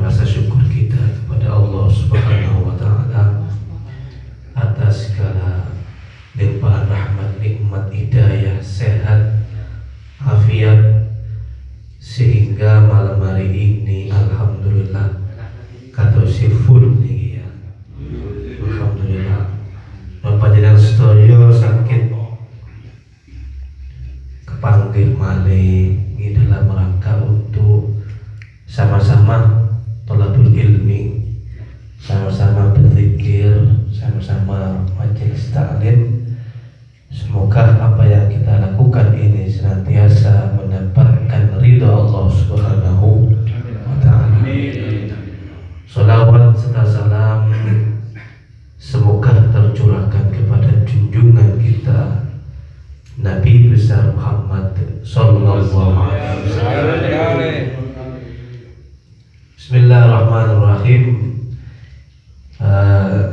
rasa syukur kita kepada Allah Subhanahu wa Ta'ala atas segala limpahan rahmat, nikmat, hidayah, sehat, afiat, sehingga malam hari ini alhamdulillah kata si full nih ya. Alhamdulillah. Bapak jenengan sedaya sakit kepanggih malih di dalam rangka untuk sama-sama thalabul ilmi, sama-sama berzikir, sama-sama majelis taklim. Semoga apa yang kita lakukan ini senantiasa mendapatkan ridha Allah Subhanahu wa Ta'ala. Salawat serta salam semoga tercurahkan kepada junjungan kita Nabi besar Muhammad sallallahu alaihi wasallam. Bismillahirrahmanirrahim.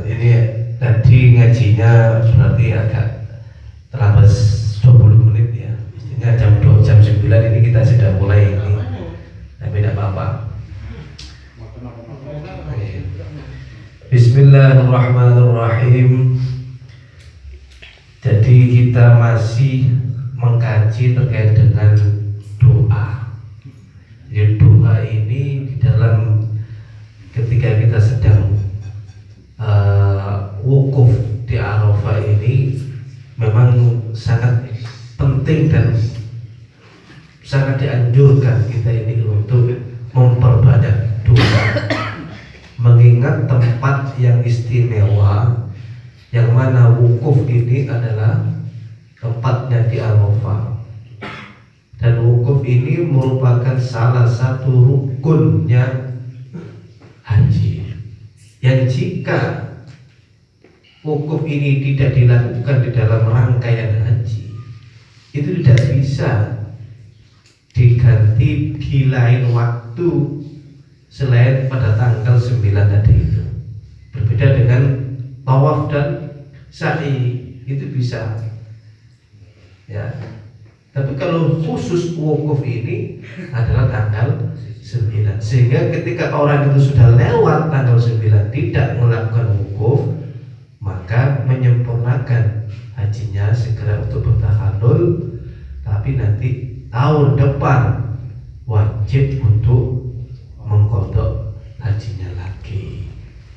Ini tadi ngajinya berarti agak terlambat 20 menit ya. Mestinya jam 9 ini kita sudah mulai ini. Tapi tidak apa-apa. Bismillahirrahmanirrahim. Jadi kita masih mengkaji terkait dengan doa. Jadi doa ini di dalam ketika kita sedang wukuf di Arafah ini memang sangat penting dan sangat dianjurkan kita ini untuk memperbanyak doa, mengingat tempat yang istimewa yang mana wukuf ini adalah tempatnya di Arafah. Dan wukuf ini merupakan salah satu rukunnya haji, yang jika wukuf ini tidak dilakukan di dalam rangkaian haji, itu tidak bisa diganti di lain waktu selain pada tanggal 9 tadi itu. Berbeda dengan tawaf dan sa'i, itu bisa ya. Tapi kalau khusus wukuf ini adalah tanggal 9, sehingga ketika orang itu sudah lewat tanggal 9 tidak melakukan wukuf, maka menyempurnakan hajinya segera untuk bertahalul, tapi nanti tahun depan wajib untuk mengqadha hajinya lagi.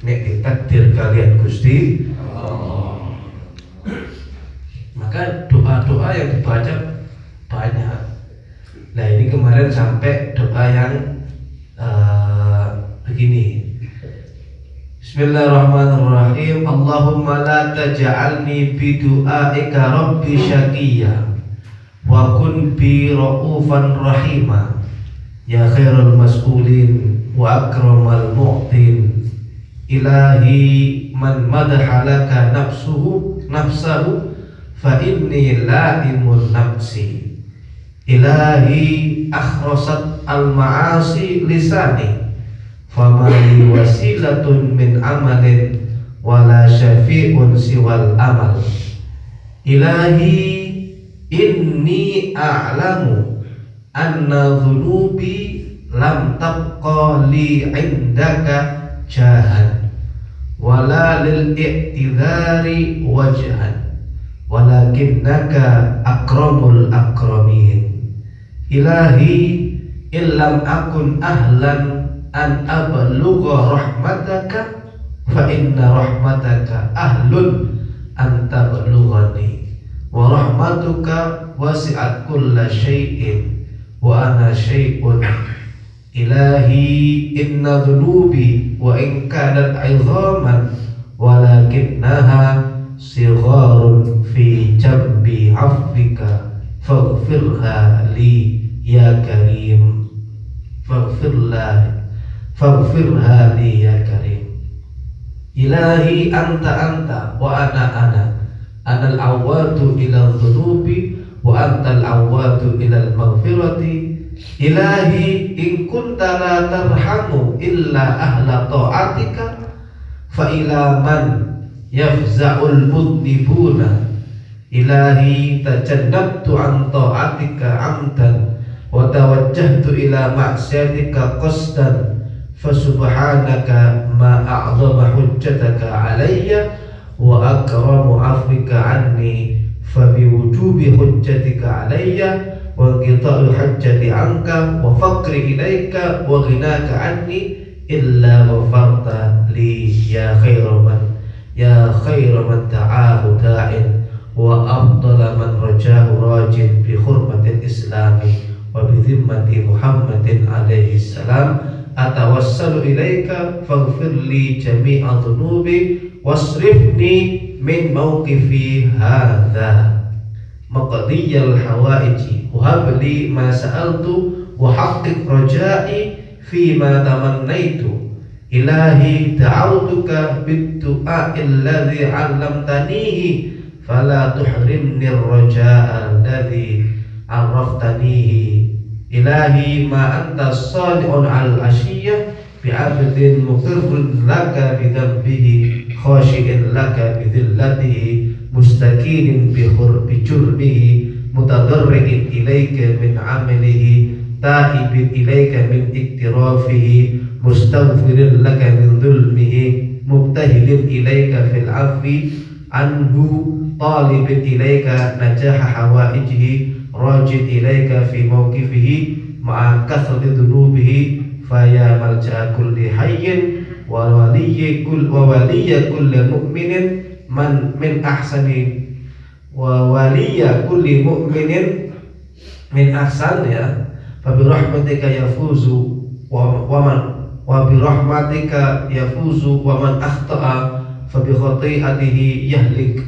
Nek ditakdir kalian Gusti Allah. Maka doa-doa yang dibaca banyak. Nah ini kemarin sampai doa yang begini. Bismillahirrahmanirrahim. Allahumma la taj'alni bi du'aika rabbi syaqiyya wa kun bi ra'ufan rahima ya khairal mas'ulin wa akramal mu'tin ilahi man madaha laka nafsahu fa inni la'imun nafsi ilahi akhrasat al-ma'asi lisani famali wasilatun min amalin wala syafi'un siwal amal ilahi inni a'lamu anna dhunubi lam tabqa li indaka jahan wala lil i'tidhari wajhan walakinnaka akramul akramin ilahi illam akun ahlan an ablugha rahmataka fa inna rahmataka ahlun an tablughani wa rahmatuka wasi'at kulla syai'in wa ana syai'un ilahi inna dhunubi wa in kanat 'idhaman walakinnaha sigharun fi jambi 'afwika faghfirha li ya karim faghfirha li ya karim ilahi anta wa ana al-awwadu ila dhunubi wa anta al-awwadu ila al-maghfirati ilahi in kunta la tarhamu illa ahla ta'atika fa ila man yafza'ul mudnibuna ilahi tajannabtu an ta'atika amdan wa tawajjahtu ila ma'siyatika qasdan Fasubhanaka ma a'zama hujjataka alayya wa akramu afwika anni fabiwujubi hujjatika alayya wa qita'u hajjati anka wa faqri ilaika wa ghinaka anni illa ghafarta li ya khairu man da'ahu da'in wa afdala man rajahu rajin bi hurmatil islami wa bi dhimmati Muhammadin alaihi salam atawassalu ilaika faghfir li jami'a dhunubi wasrifni min mawqifi hadha maqdiyal hawaiji wa habli ma sa'altu wa haqqiq rajai fi ma tamannaitu ilahi da'autuka bid-du'a alladhi 'allamtanihi fala tuhrimni ar-raja'a alladhi 'arraftanihi ilahi ma anta sadi'un al-ashiyyah bi'abdin muqirrun laka bidhanbihi khashi'in laka bidhillatihi mustaqinin bijurmihi mutadarri'in ilayka min 'amalihi ta'ibin ilayka min iktirafihi mustaghfirin laka min dhulmihi mubtahilin ilayka fil 'afwi anhu talibin ilayka najaha hawaijihi rajin ilayka fi mawqifihi ma'a kathrati dhunubihi faya malja'a kulli hayyin wa waliyya kulli mu'minin man min ahsani wa waliyya kulli mu'minin min ahsan ya fa bi rahmatika yafuzu wa bi rahmatika yafuzu wa man akhta'a fa bi khati'atihi yahlik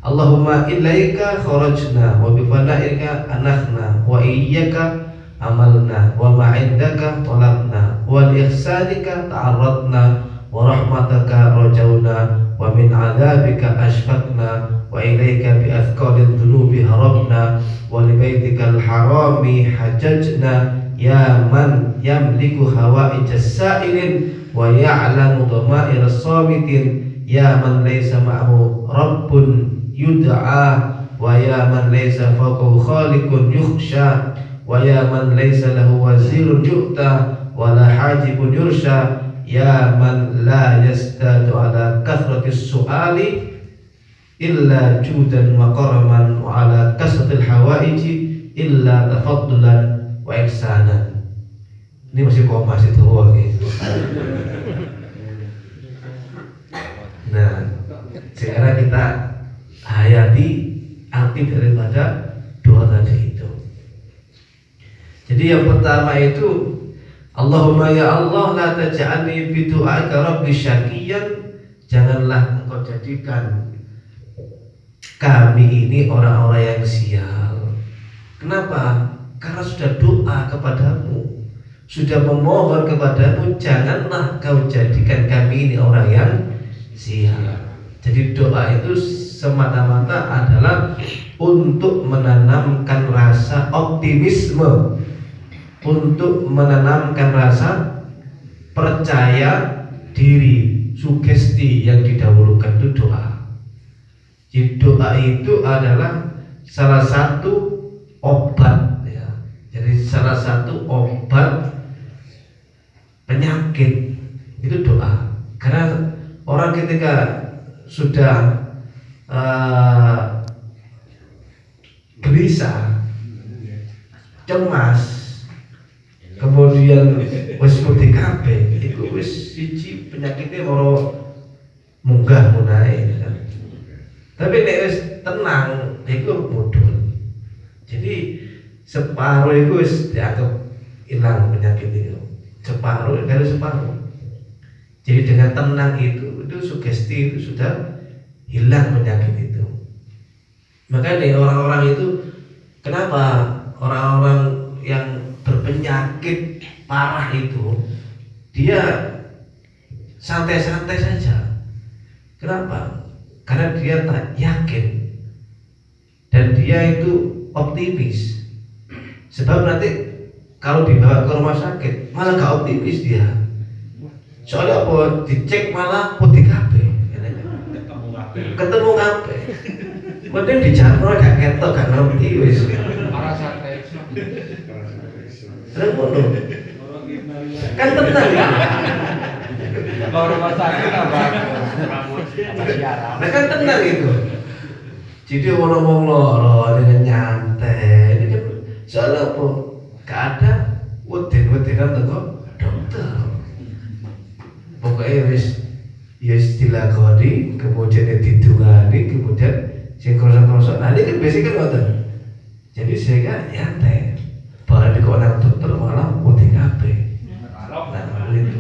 Allahumma ilaika kharajna wa bi fanaika anakhna wa iyyaka amalna wa ma indaka talabna wa li ihsanika ta'arradna wa rahmataka rajawna wa min adabika ashfaqna wa ilaika bi athqalid dhunubi harabna wa li baitikal harami hajajna ya man yamliku hawaijas sa'ilin wa ya'lamu dhama'ir as-sabitin ya man laysa ma'ahu rabbun yud'a wa ya man laysa fawqahu khaliqun yukhsha wa ya man laysa lahu wazirun yu'ta wa la hajibun yursha ya man la yastadu ala kathratis su'ali illa judan wa karaman wa ala kasratil hawaiji illa tafaddulan wa ihsanan. Ini masih koma masih tua gitu. Nah, sekarang kita hayati arti daripada doa tadi itu. Jadi yang pertama itu Allahumma ya Allah la taj'alni bi du'aika rabbi syaqiyan, janganlah engkau jadikan kami ini orang-orang yang sial. Kenapa? Karena sudah doa kepadamu, sudah memohon kepadamu, janganlah kau jadikan kami ini orang yang sial. Jadi doa itu semata-mata adalah untuk menanamkan rasa optimisme, untuk menanamkan rasa percaya diri, sugesti yang didahulukan itu doa. Jadi doa itu adalah salah satu obat ya. Jadi salah satu obat penyakit itu doa. Karena orang ketika sudah gelisah, cemas, kemudian wis putih kabeh, iku wis siji penyakitnya mau munggah munae kan. Tapi nek wis tenang, iku mudhun. Jadi separuh itu wis dianggap hilang penyakit itu. Separuh dari separuh. Jadi dengan tenang itu sugesti itu sudah hilang penyakit itu. Makanya orang-orang itu, kenapa orang-orang yang berpenyakit parah itu dia santai-santai saja. Kenapa? Karena dia tak yakin dan dia itu optimis. Sebab nanti kalau dibawa ke rumah sakit malah gak optimis dia. Soalnya apa? Dicek malah putih kabeh. Ketemu kabeh. Mending dijarno gak ketok gak ngerti wis. Para santai. Terus ngono. Kan tenang ya. Kalau rumah sakit apa? Nah kan tenang itu. Jadi orang-orang loro dengan nyantai. Ini kan soalnya apa? Gak ada weden-wedenan teko dokter. Pokoknya wis ya dilakoni, kemudian didungani, kemudian sing krosok-krosok. Nah ini kan biasanya kan ngoten. Jadi saya nyantai. Barang kok nang dokter malah wedi kabeh. Nah, itu.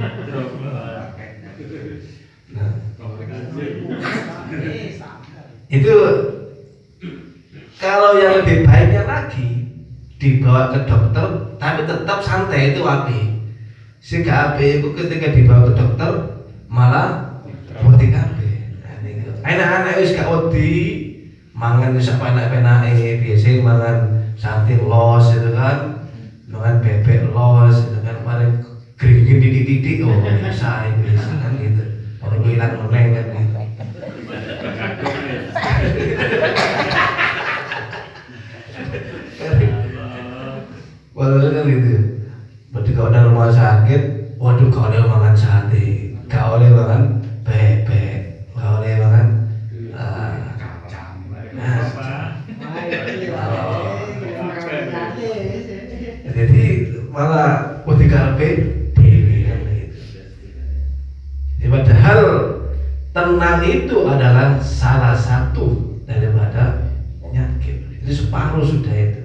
Nah, itu kalau yang lebih baiknya lagi dibawa ke dokter, tapi tetap santai itu api. Sehingga api itu ketika dibawa ke dokter malah wedi kabeh. Anak-anak wis gak wedi mangan wis penak-penake, biasa mangan sate los itu kan, mangan bebek los itu kan, paling gering titik-titik oh biasa kan gitu. Orang hilang meneng kan gitu. Waduh kan gitu. Berarti kalau ada rumah sakit, waduh kalau ada makan sate, gak boleh makan bebek, gak boleh makan jadi malah wedi kabeh dewe kan gitu. Padahal tenang itu adalah salah satu daripada penyakit. Itu separuh sudah itu.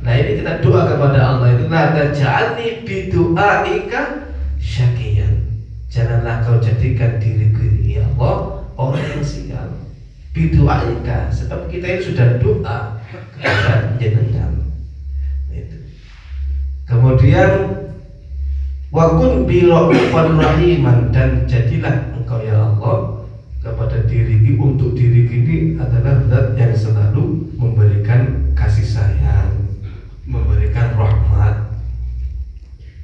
Nah ini kita doa kepada Allah itu, la taj'alni bidu'aika syaqiyan. Janganlah kau jadikan diriku ya Allah orang yang sial. Bidu'aika, sebab kita ini sudah doa kepada jenengan. Itu. Kemudian wa kun bi rahiman, dan jadilah engkau ya Allah kepada diri untuk diri ini adalah zat yang selalu memberikan kasih sayang, memberikan rahmat.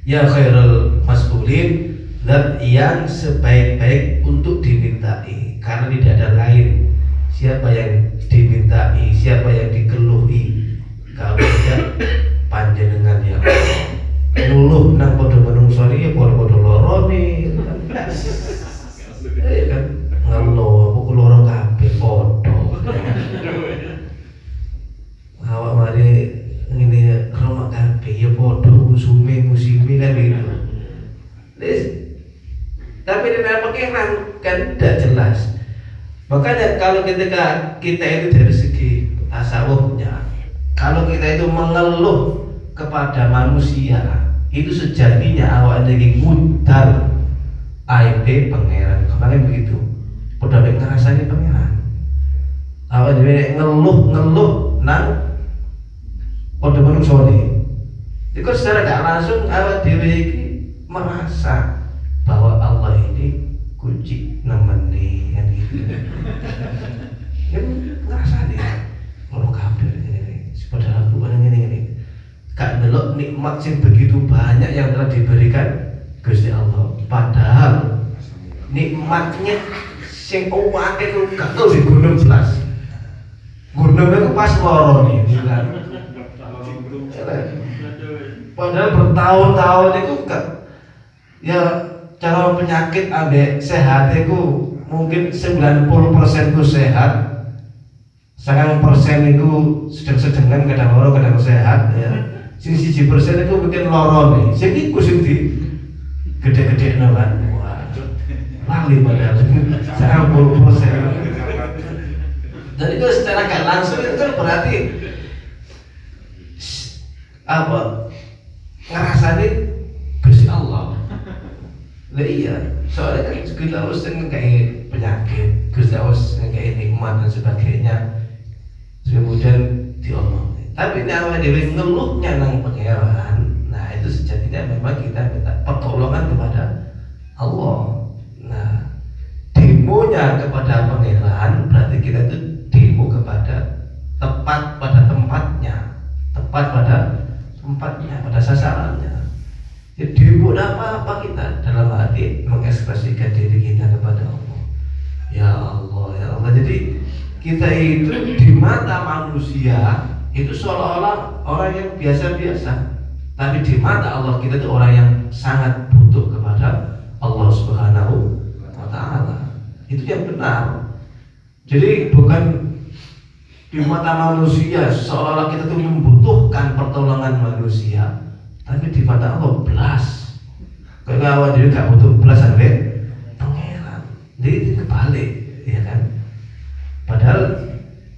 Ya khairul mas'ulin, zat yang sebaik-baik untuk dimintai, karena tidak ada lain. Siapa yang dimintai, siapa yang dikeluhi kalau tidak panjenengan ya Allah. Nuluh nang padha menungso iki padha-padha lara nih. Kan ngeluh, aku lara kabeh padha. Awak mari ngene rumah kabeh ya padha musime kan gitu. Tapi dengan pengenan kan tidak jelas. Makanya kalau ketika kita itu dari segi tasawufnya, kalau kita itu mengeluh kepada manusia, itu sejatinya awak jadi mudar aib pangeran. Kemarin begitu, udah ngerasani pangeran. Awak jadi ngeluh nang udah menungsoni. Itu secara gak langsung awak dewi merasa bahwa Allah ini kunci nemeni kan gitu. Kan ngerasani ngono kabeh ini. Padahal aku ini gak delok nikmat yang begitu banyak yang telah diberikan Gusti Allah. Padahal nikmatnya sing akeh ku gak tau di gunung belas. Gunung itu pas loro nih, kan. Padahal bertahun-tahun itu gak ya cara penyakit ambek sehat itu mungkin 90% ku sehat. 9% itu sedang-sedengan, kadang loro kadang sehat ya. Sing 1% itu mungkin loro nih. Sing iku sing di gede-gede kan. Wah. Lali padahal 90%. Jadi itu secara gak langsung itu kan berarti apa? Ngerasani Gusti Allah. Lah iya, soalnya kan Gusti Allah sing kayak penyakit, Gusti Allah sing kayak nikmat dan sebagainya. Kemudian diomong. Tapi ini awal dewi ngeluhnya nang pangeran. Nah itu sejatinya memang kita minta pertolongan kepada Allah. Nah demonya kepada pangeran berarti kita itu demo kepada tepat pada tempatnya, tepat pada tempatnya, pada sasarannya. Jadi demo apa kita dalam hati mengekspresikan diri kita kepada Allah. Ya Allah, ya Allah. Jadi kita itu di mata manusia itu seolah-olah orang yang biasa-biasa, Tapi di mata Allah kita itu orang yang sangat butuh kepada Allah Subhanahu wa Ta'ala. Itu yang benar. Jadi bukan di mata manusia seolah-olah kita itu membutuhkan pertolongan manusia, tapi di mata Allah belas. Kayak awak jadi gak butuh belas sampai pangeran. Jadi itu kebalik, ya kan? Padahal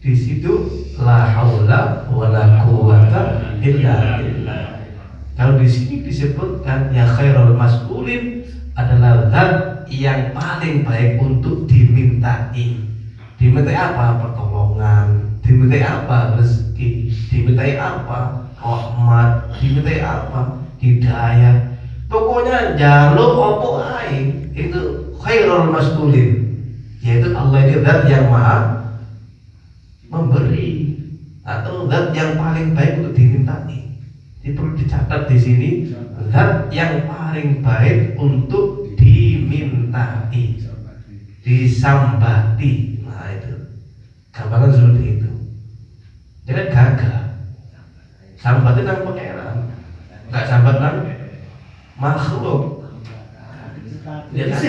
di situ la haula wala quwata illa billah. Kalau di sini disebutkan ya khairul mas'ulin adalah zat yang paling baik untuk dimintai. Dimintai apa? Pertolongan. Dimintai apa? Rezeki. Dimintai apa? Rahmat. Dimintai apa? Hidayah. Pokoknya jaluk apa ae itu khairul mas'ulin. Yaitu Allah itu zat yang maha memberi atau zat yang paling baik untuk dimintai. Ini perlu dicatat di sini, zat yang paling baik untuk dimintai, disambati. Nah itu, gambaran seperti itu. Jangan gagah. Sambat itu nang pangeran, nggak sambat nang makhluk. Ya kan?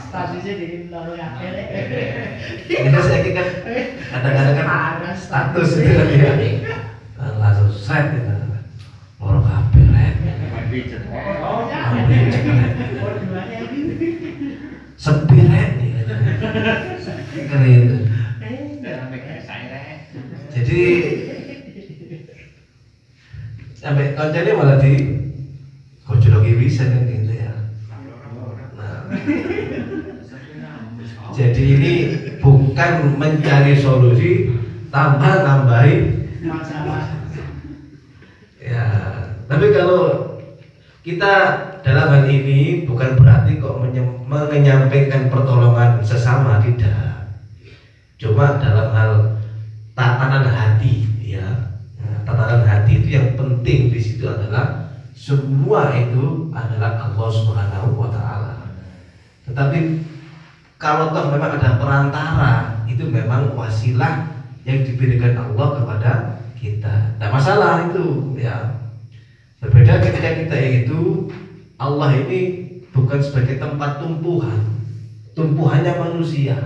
Statusnya di lalu akhir. Ini saya kan kadang-kadang kan status itu kan ya. Langsung set itu. Orang kabeh rek. Sepi rek nih. Kan itu. Jadi sampai kancane malah di kocok bisa kan gitu ya. Jadi ini bukan mencari solusi, tambahin Masalah. ya. Tapi kalau kita dalam hal ini bukan berarti kok menyampaikan pertolongan sesama, tidak. Cuma dalam hal tatanan hati, ya. Nah, tatanan hati itu yang penting di situ adalah semua itu adalah Allah Subhanahu wa Ta'ala. Tetapi kalau toh memang ada perantara, itu memang wasilah yang diberikan Allah kepada kita. Tidak masalah itu, ya. Berbeda ketika kita itu Allah ini bukan sebagai tempat tumpuhannya manusia.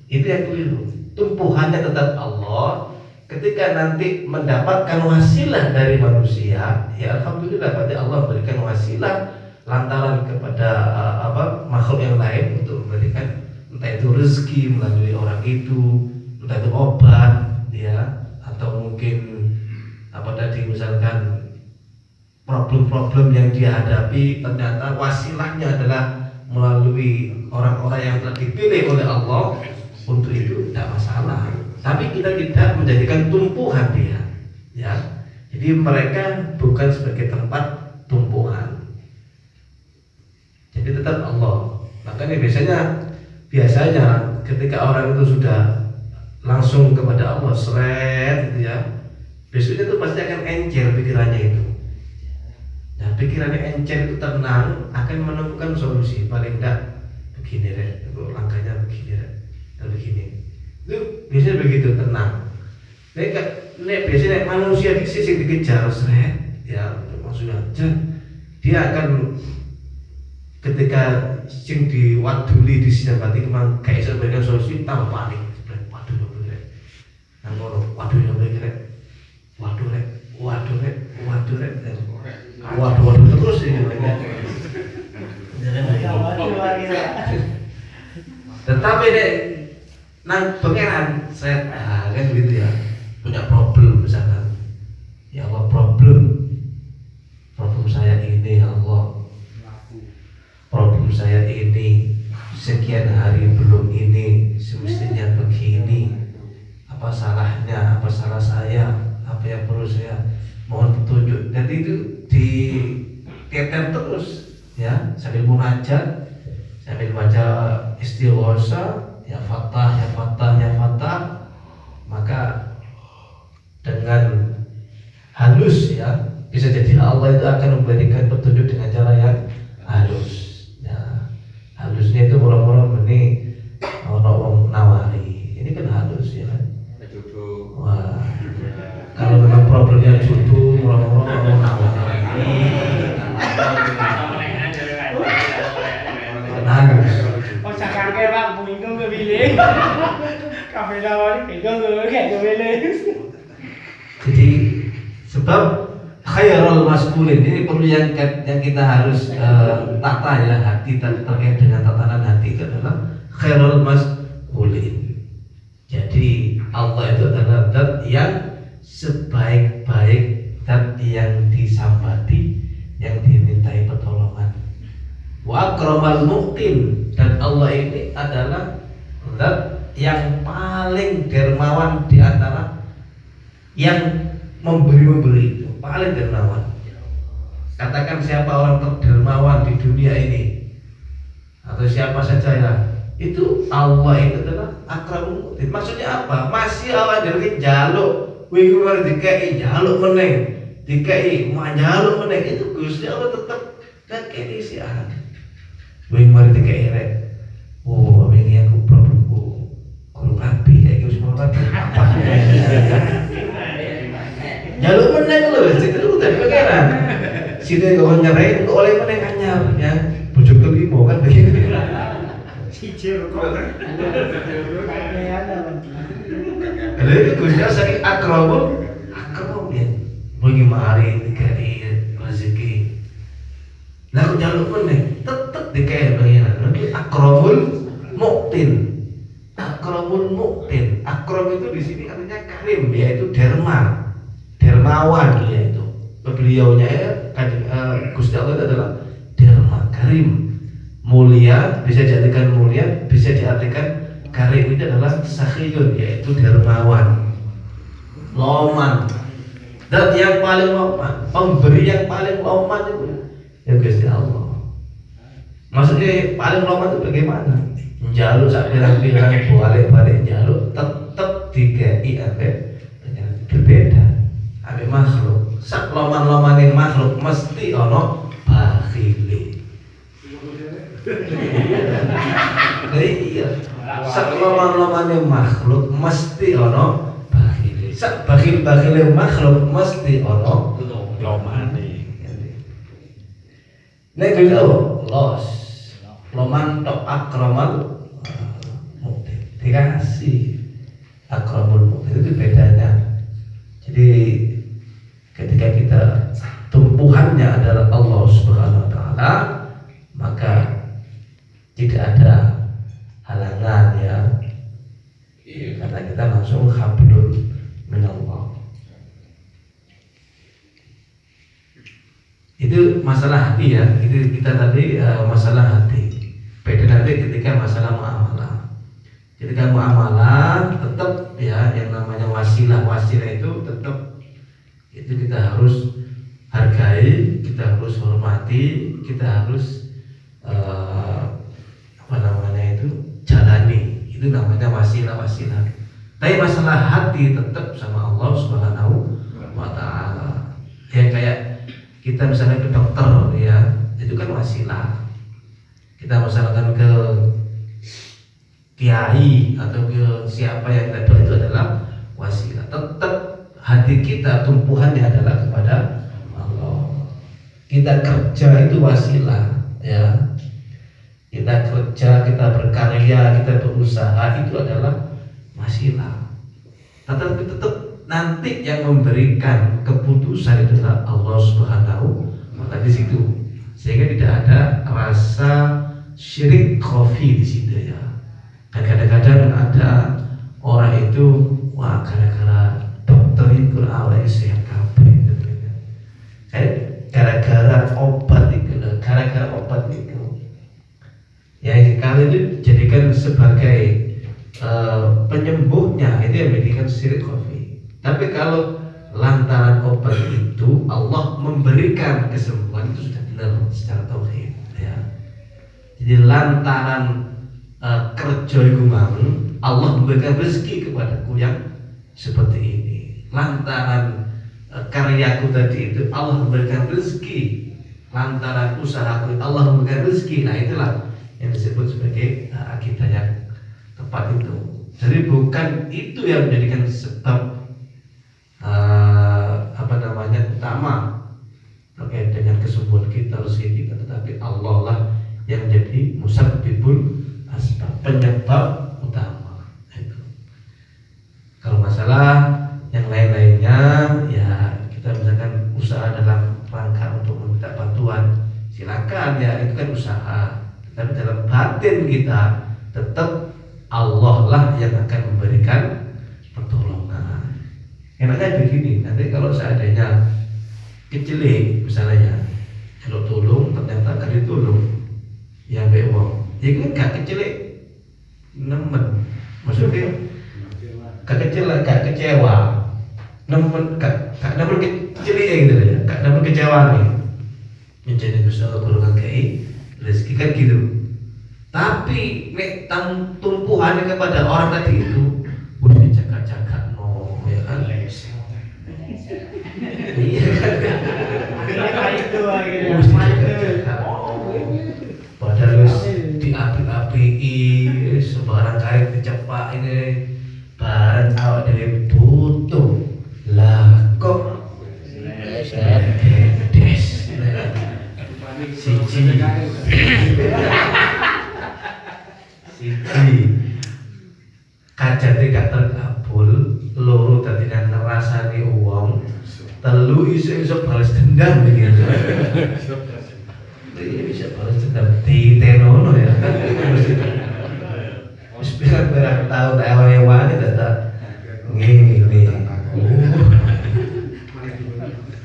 Itu yang keliru. Tumpuhannya tetap Allah. Ketika nanti mendapatkan wasilah dari manusia, ya alhamdulillah, berarti Allah memberikan wasilah lantaran kepada makhluk yang lain untuk memberikan entah itu rezeki melalui orang itu, entah itu obat, ya, atau mungkin tadi misalkan problem-problem yang dia hadapi ternyata wasilahnya adalah melalui orang-orang yang telah dipilih oleh Allah. Untuk itu tidak masalah. Tapi kita tidak menjadikan tumpuhan dia, ya. Jadi mereka bukan sebagai tempat tumpuhan. Jadi tetap Allah. Makanya biasanya ketika orang itu sudah langsung kepada Allah seret gitu ya, besoknya itu pasti akan encer pikirannya itu. Nah, pikirannya encer itu tenang, akan menemukan solusi. Paling tidak begini deh, langkahnya begini deh, dan begini. Itu biasanya begitu, tenang. Biasanya manusia di sisi dikejar seret, ya maksudnya dia akan ketika sing diwaduli di sini berarti memang kayak iso memberikan solusi tambah panik. Waduh yo rek. Nang ngono, waduh yo rek. Waduh rek. Waduh terus ini mereka. Tetapi dek nang pangeran saya kan begitu ya. Punya problem misalkan. Ya Allah, problem saya ini ya Allah. Problem saya ini sekian hari belum ini, semestinya begini. Apa salahnya? Apa salah saya? Apa yang perlu saya mohon petunjuk? Dan itu diteter terus, ya, sambil munajat, sambil baca istighosa, ya fatah, ya fatah, ya fatah. Maka dengan halus, ya, bisa jadi Allah itu akan memberikan petunjuk dengan cara yang halus. Halusnya itu orang-orang ini orang nawari. Ini kan halus ya kan. Wah, kalau memang problemnya jodoh Nangis. Oh jangan kayak bang, minggu nggak pilih. Kafe lawan, kayak gue pilih. Jadi sebab khairul maskulin ini perlu yang kita harus tata ya hati terkait dengan tatanan hati itu adalah khairul maskulin. Jadi Allah itu adalah zat yang sebaik-baik zat yang disambati, yang dimintai pertolongan. Wa akramal muqtin, dan Allah ini adalah zat yang paling dermawan di antara yang memberi itu, paling dermawan. Katakan siapa orang terdermawan di dunia ini atau siapa saja ya, itu Allah itu adalah akramul muqtin. Maksudnya apa? Masih Allah dari jaluk, wingi mari dikei jaluk meneng, dikei manjaluk meneng, itu Gusti Allah tetap kakek isi ahad. Wingi mari dikei rek. Oh, wingi aku Prabu kurang rapi kayak gitu semua rapi. Apa? Jaluk meneng lho, situ lu tadi pikiran. Situ kau nyerai untuk oleh meneng anyar ya. Bujuk kelima kan begitu. Cicir kok. Lalu Gusti Allah saking akramul ya. Bagi mari dikai rezeki. Lalu jaluk meneng tetep dikai bagian. Nanti akramul muqtin. Akramul muqtin. Akram itu di sini artinya karim, yaitu dermawan yaitu. Beliaunya ya Gusti Allah itu adalah derma, karim, mulia, bisa diartikan mulia, bisa diartikan karim itu adalah sakhiyun, yaitu dermawan, loman. Dan yang paling loman, pemberi yang paling loman itu ya Gusti Allah. Maksudnya paling loman itu bagaimana? Jaluk sak pirang-pirang balik jaluk tetap dikai ambek berbeda ambek makhluk. Sak loman-lomane makhluk mesti ono bakhile. Iya. Sak loman-lomane makhluk mesti ono bakhile. Sak bakhile makhluk mesti ono lomane. Nek dhewe los. Loman tok akramal muqtin. Dikasih akramul muqtin itu bedanya. Jadi ketika kita tumpuhannya adalah Allah Subhanahu wa taala, maka tidak ada halangan ya. Karena kita langsung hablul minallah. Itu masalah hati ya. Itu kita tadi masalah hati. Beda nanti ketika masalah muamalah. Ketika muamalah tetap ya yang namanya wasilah itu tetap itu kita harus hargai, kita harus hormati, kita harus jalani. Itu namanya wasilah. Tapi masalah hati tetap sama Allah Subhanahu wa taala. Ya kayak kita misalnya ke dokter ya, itu kan wasilah. Kita misalkan ke kiai atau ke siapa yang kita doa itu adalah wasilah. Tetap hati kita tumpuhannya adalah kepada Allah. Kita kerja itu wasilah ya. Kita kerja, kita berkarya, kita berusaha itu adalah wasilah. Tetapi tetap nanti yang memberikan keputusan adalah Allah Subhanahu wa taala di situ. Sehingga tidak ada rasa syirik khafi di situ ya. Dan kadang-kadang ada orang itu wah gara-gara dokter itu awalnya sehat kabeh gitu. Kayak gara-gara obat itu. Ya kalau itu jadikan sebagai penyembuhnya itu yang menjadikan syirik khafi. Tapi kalau lantaran obat itu Allah memberikan kesembuhan itu sudah benar secara tauhid ya. Jadi lantaran kerja itu mau Allah memberikan rezeki kepadaku yang seperti ini. Lantaran karyaku tadi itu Allah memberikan rezeki. Lantaran usahaku Allah memberikan rezeki. Nah itulah yang disebut sebagai akidah yang tepat itu. Jadi bukan itu yang menjadikan sebab utama sembuhan kita, rezeki kita, tetapi Allah lah yang jadi musabbibul asbab, penyebab utama. Itu. Kalau masalah yang lain-lainnya ya kita misalkan usaha dalam rangka untuk meminta bantuan, silakan ya, itu kan usaha. Tapi dalam batin kita tetap Allah lah yang akan memberikan pertolongan. Enaknya begini, nanti kalau seandainya kecelik misalnya kalau tolong ternyata gak ditolong ya baik wong ya kan gak kecelik nemen, maksudnya gak kecewa nemen, gak nemen kecelik gitu ya, gak nemen kecewa nih menjadi Gusti Allah golongan KI rezeki kan gitu. Tapi nek tumpuhannya kepada orang tadi itu harus dijaga-jaga no ya kan. Iya kan. Itu akhirnya. Harus dijaga-jaga. Padahal harus diapi-api sembarang kait dicepak ini barang awak dari butuh lah kok des siji kajate gak terkabul, loro dadi ngrasani wong, telu iso balas dendam gitu. Iya bisa balas dendam di tenono ya. Wis pirang-pirang tahun ewa-ewane tetap ngene.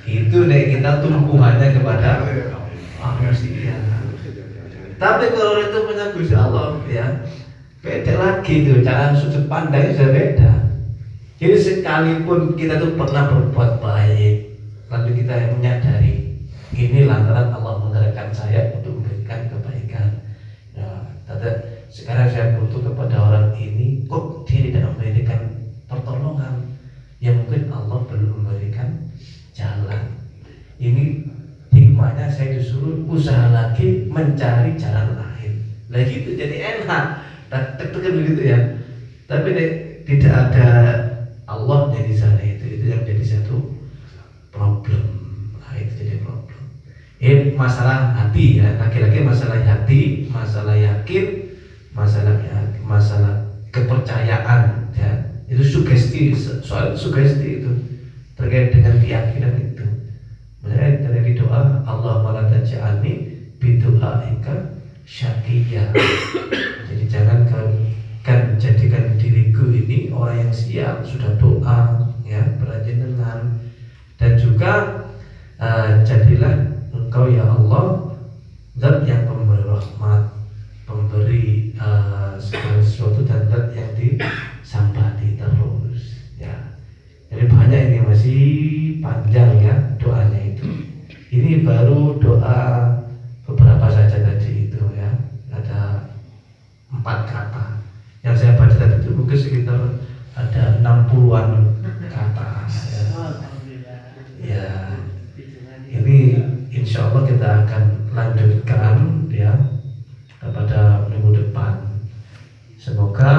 Itu nek kita tumpuhannya kepada manusia. Tapi kalau itu punya Gusti Allah ya beda lagi tuh, cara sudut pandangnya sudah beda. Jadi sekalipun kita tuh pernah berbuat baik, lalu kita menyadari ini lantaran Allah menggerakkan saya untuk memberikan kebaikan. Nah, sekarang saya butuh kepada orang ini, kok dia tidak memberikan pertolongan? Ya mungkin Allah belum memberikan jalan. Ini hikmahnya saya disuruh usaha lagi mencari jalan lain. Lagi itu jadi enak. Tekan begitu ya. Tapi tidak ada Allah di sana, itu yang jadi satu problem. Nah, itu jadi problem. Ini masalah hati ya. Lagi-lagi masalah hati, masalah yakin, masalah kepercayaan ya. Itu sugesti, soal sugesti itu terkait dengan keyakinan itu. Misalnya dari doa Allahumma la taj'alni bidu'aika syaqiyya. Jadi jangan kan jadikan diriku ini orang yang siap, sudah doa ya, berajin dengan, dan juga jadilah engkau ya Allah zat yang pemberi rahmat, pemberi segala sesuatu, dan zat yang disambati terus ya. Jadi banyak ini, masih panjang ya doanya itu. Ini baru doa beberapa saja tadi itu ya, ada 4 kata yang saya baca tadi itu, mungkin sekitar ada 60-an kata ya. Ini insya Allah kita akan lanjutkan